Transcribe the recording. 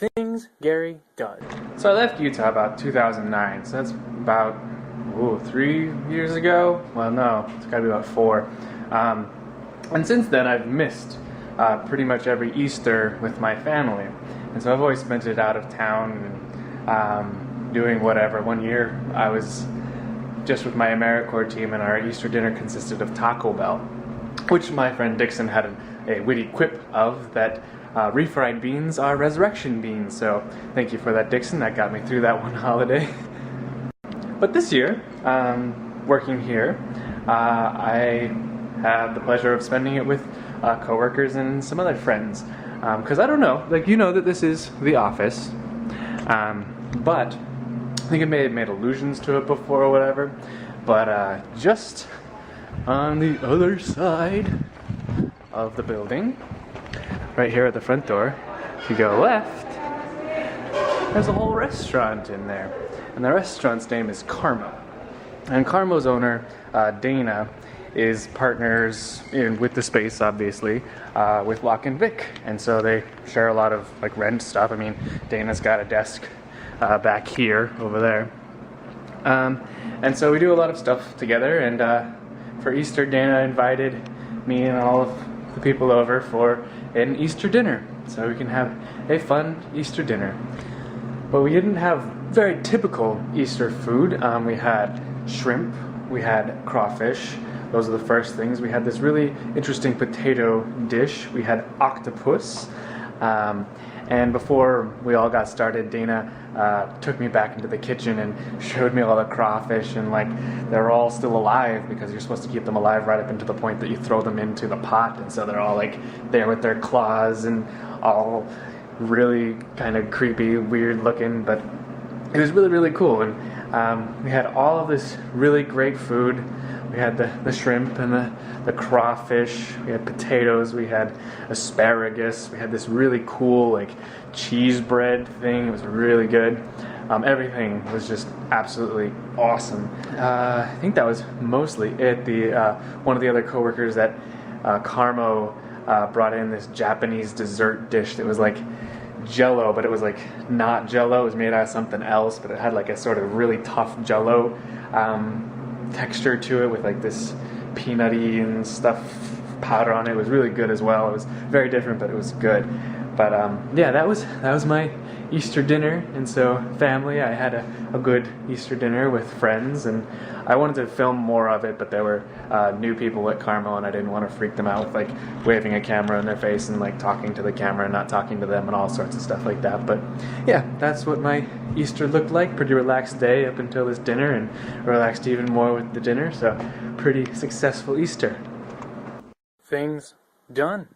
Things Gary does. So I left Utah about 2009, so that's about 3 years ago? Well, no, it's gotta be about 4. And since then I've missed pretty much every Easter with my family. And so I've always spent it out of town and doing whatever. One year I was just with my AmeriCorps team, and our Easter dinner consisted of Taco Bell, which my friend Dixon had a witty quip of that refried beans are resurrection beans. So thank you for that, Dixon. That got me through that one holiday. But this year, working here, I have the pleasure of spending it with coworkers and some other friends. Because I don't know, like, you know that this is the office, but I think I may have made allusions to it before or whatever. But just on the other side of the building, right here at the front door, if you go left, there's a whole restaurant in there. And the restaurant's name is Carmo. And Carmo's owner, Dana, is partners with the space, obviously, with Locke and Vic. And so they share a lot of like rent stuff. I mean, Dana's got a desk back here, over there. And so we do a lot of stuff together. And for Easter, Dana invited me and all of the people over for an Easter dinner. So we can have a fun Easter dinner. But we didn't have very typical Easter food. We had shrimp, we had crawfish. Those are the first things. We had this really interesting potato dish. We had octopus. And before we all got started, Dana took me back into the kitchen and showed me all the crawfish, and like they're all still alive because you're supposed to keep them alive right up until the point that you throw them into the pot. And so they're all like there with their claws and all really kind of creepy, weird looking, but it was really, really cool. And we had all of this really great food. We had the shrimp and the crawfish, we had potatoes, we had asparagus, we had this really cool like cheese bread thing. It was really good. Everything was just absolutely awesome. I think that was mostly it. One of the other coworkers at Carmo brought in this Japanese dessert dish that was like Jello, but it was like not Jello. It was made out of something else, but it had like a sort of really tough Jello texture to it with like this peanutty and stuff powder on it. It was really good as well. It was very different, but it was good. But yeah, that was my Easter dinner. And so family, I had a good Easter dinner with friends, and I wanted to film more of it, but there were new people at Carmo, and I didn't want to freak them out with like waving a camera in their face and like talking to the camera and not talking to them and all sorts of stuff like that. But yeah, that's what my Easter looked like. Pretty relaxed day up until this dinner, and relaxed even more with the dinner. So pretty successful Easter. Things done.